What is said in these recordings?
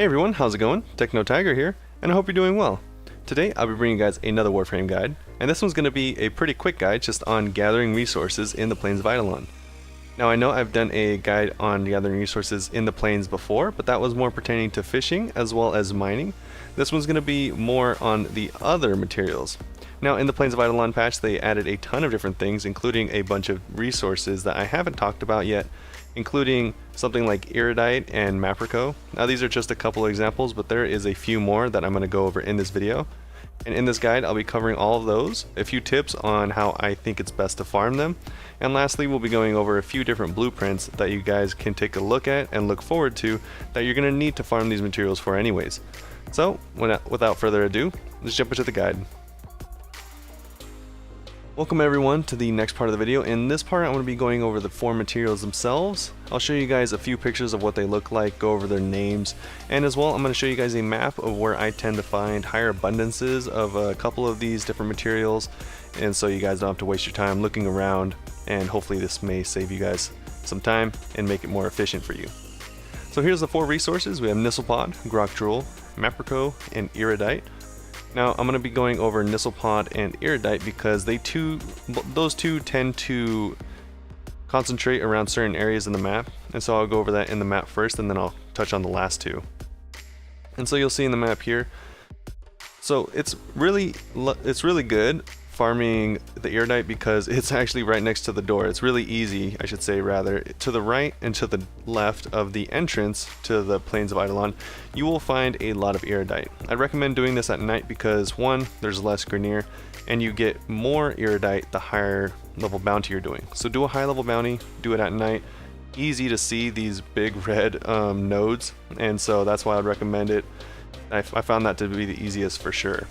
Hey everyone, how's it going? Tekno Tiger here, and I hope you're doing well. Today I'll be bringing you guys another Warframe guide, and this one's going to be a pretty quick guide just on gathering resources in the Plains of Eidolon. Now I know I've done a guide on gathering resources in the plains before, but that was more pertaining to fishing as well as mining. This one's going to be more on the other materials. Now in the Plains of Eidolon patch they added a ton of different things, including a bunch of resources that I haven't talked about yet, including something like iridite and maprico. Now these are just a couple of examples, but there is a few more that I'm going to go over in this video. And in this guide I'll be covering all of those, a few tips on how I think it's best to farm them, and lastly we'll be going over a few different blueprints that you guys can take a look at and look forward to that you're going to need to farm these materials for anyways. So without further ado, let's jump into the guide. Welcome everyone to the next part of the video. In this part I'm going to be going over the 4 materials themselves. I'll show you guys a few pictures of what they look like, go over their names, and as well I'm going to show you guys a map of where I tend to find higher abundances of a couple of these different materials, and so you guys don't have to waste your time looking around, and hopefully this may save you guys some time and make it more efficient for you. So here's the 4 resources. We have Nisselpod, Grok Drool, Maprico, and Iridite. Now I'm going to be going over Nisselpod and Iridite because those two tend to concentrate around certain areas in the map, and so I'll go over that in the map first and then I'll touch on the last 2. And so you'll see in the map here, so it's really good farming the Iridite because it's actually right next to the door. It's really easy, I should say rather. To the right and to the left of the entrance to the Plains of Eidolon, you will find a lot of Iridite. I'd recommend doing this at night because 1, there's less grenier, and you get more Iridite the higher level bounty you're doing. So do a high level bounty, do it at night. Easy to see these big red nodes, and so that's why I'd recommend it. I found that to be the easiest for sure.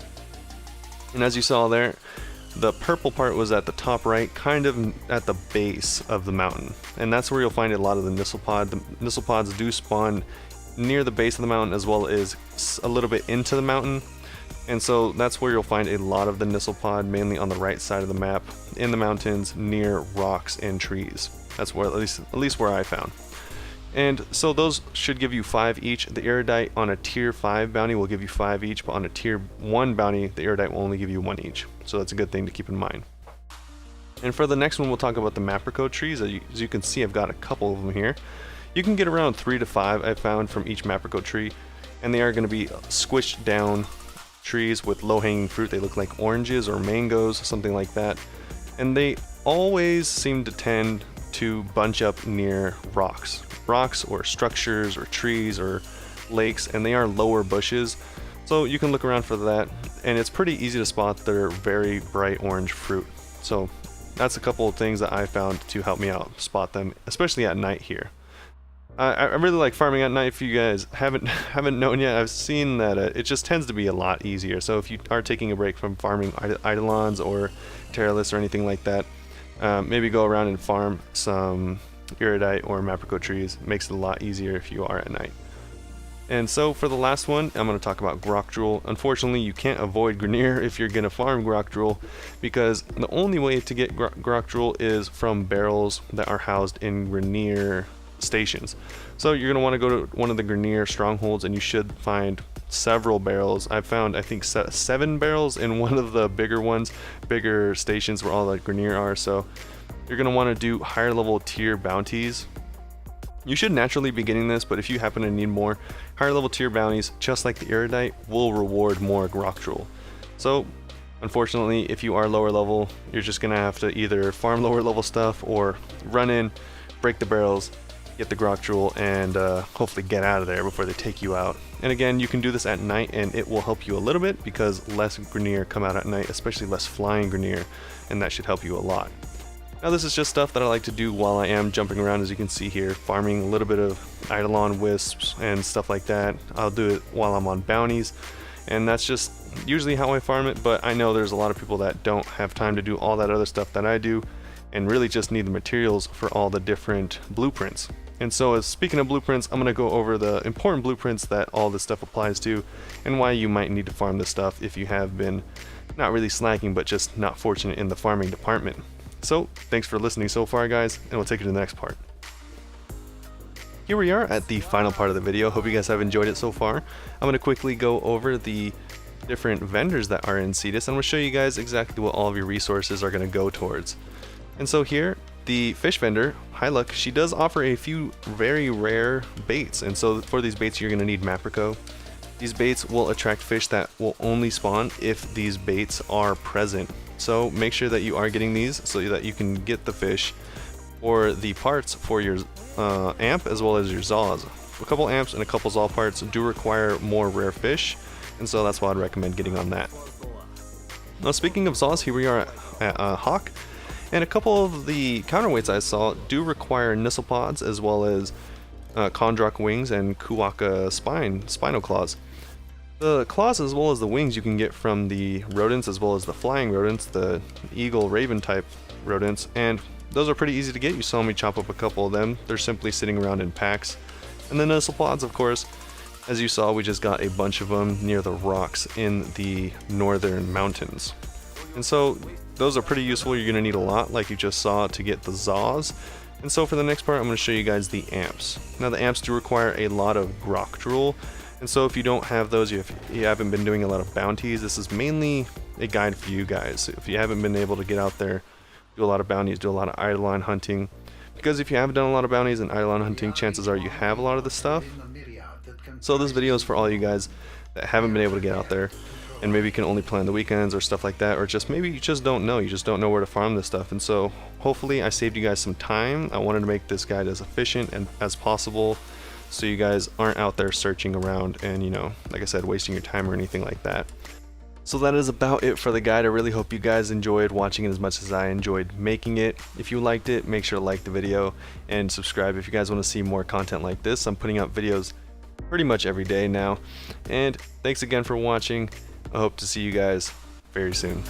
And as you saw there, the purple part was at the top right, kind of at the base of the mountain, and that's where you'll find a lot of the Nisselpod. The Nisselpods do spawn near the base of the mountain as well as a little bit into the mountain, and so that's where you'll find a lot of the Nisselpod, mainly on the right side of the map, in the mountains near rocks and trees. That's where at least where I found. And so those should give you 5 each. The Iridite on a tier 5 bounty will give you 5 each, but on a tier 1 bounty, the Iridite will only give you 1 each. So that's a good thing to keep in mind. And for the next one, we'll talk about the Maprico trees. As you can see, I've got a couple of them here. You can get around 3 to 5, I found, from each Maprico tree, and they are going to be squished down trees with low-hanging fruit. They look like oranges or mangoes, something like that. And they always seem to tend to bunch up near rocks or structures or trees or lakes, and they are lower bushes, so you can look around for that, and it's pretty easy to spot their very bright orange fruit. So that's a couple of things that I found to help me out spot them, especially at night here. I really like farming at night. If you guys haven't known yet, I've seen that it just tends to be a lot easier. So if you are taking a break from farming Eidolons or Terralists or anything like that, maybe go around and farm some Iridite or Maprico trees. It makes it a lot easier if you are at night. And so for the last one, I'm going to talk about Grok Drool. Unfortunately, you can't avoid grenier if you're going to farm Grok Drool, because the only way to get Grok Drool is from barrels that are housed in grenier stations. So you're going to want to go to one of the grenier strongholds, and you should find several barrels. I found, I think, 7 barrels in one of the bigger stations where all the grenier are. So you're going to want to do higher level tier bounties. You should naturally be getting this, but if you happen to need more, higher level tier bounties, just like the Iridite, will reward more Grok Drool. So unfortunately, if you are lower level, you're just going to have to either farm lower level stuff or run in, break the barrels, get the Grok Drool, and hopefully get out of there before they take you out. And again, you can do this at night, and it will help you a little bit because less grenier come out at night, especially less flying grenier, and that should help you a lot. Now this is just stuff that I like to do while I am jumping around, as you can see here, farming a little bit of Eidolon wisps and stuff like that. I'll do it while I'm on bounties, and that's just usually how I farm it, but I know there's a lot of people that don't have time to do all that other stuff that I do and really just need the materials for all the different blueprints. And so speaking of blueprints, I'm going to go over the important blueprints that all this stuff applies to and why you might need to farm this stuff if you have been not really slacking but just not fortunate in the farming department. So thanks for listening so far, guys, and we'll take you to the next part. Here we are at the final part of the video. Hope you guys have enjoyed it so far. I'm going to quickly go over the different vendors that are in Kindest, and I'm going to show you guys exactly what all of your resources are going to go towards. And so here, the fish vendor, High Luck, she does offer a few very rare baits, and so for these baits you're going to need Maprico. These baits will attract fish that will only spawn if these baits are present. So make sure that you are getting these so that you can get the fish or the parts for your amp as well as your Zaws. A couple amps and a couple Zaw parts do require more rare fish, and so that's why I'd recommend getting on that. Now speaking of Zaws, here we are at Hawk, and a couple of the counterweights I saw do require Nisselpods as well as Kondrok wings and Kuwaka spinal claws. The claws as well as the wings you can get from the rodents as well as the flying rodents, the eagle raven type rodents, and those are pretty easy to get. You saw me chop up a couple of them. They're simply sitting around in packs. And the Nisselpods, of course, as you saw, we just got a bunch of them near the rocks in the northern mountains. And so those are pretty useful. You're going to need a lot, like you just saw, to get the Zaws. And so for the next part, I'm going to show you guys the amps. Now the amps do require a lot of grok drool. And so if you don't have those, you haven't been doing a lot of bounties, this is mainly a guide for you guys. If you haven't been able to get out there, do a lot of bounties, do a lot of Eidolon hunting. Because if you haven't done a lot of bounties and Eidolon hunting, chances are you have a lot of this stuff. So this video is for all you guys that haven't been able to get out there and maybe can only plan the weekends or stuff like that, or just maybe you just don't know, where to farm this stuff. And so hopefully I saved you guys some time. I wanted to make this guide as efficient and as possible, so you guys aren't out there searching around and, you know, like I said, wasting your time or anything like that. So that is about it for the guide. I really hope you guys enjoyed watching it as much as I enjoyed making it. If you liked it, make sure to like the video and subscribe if you guys want to see more content like this. I'm putting out videos pretty much every day now. And thanks again for watching. I hope to see you guys very soon.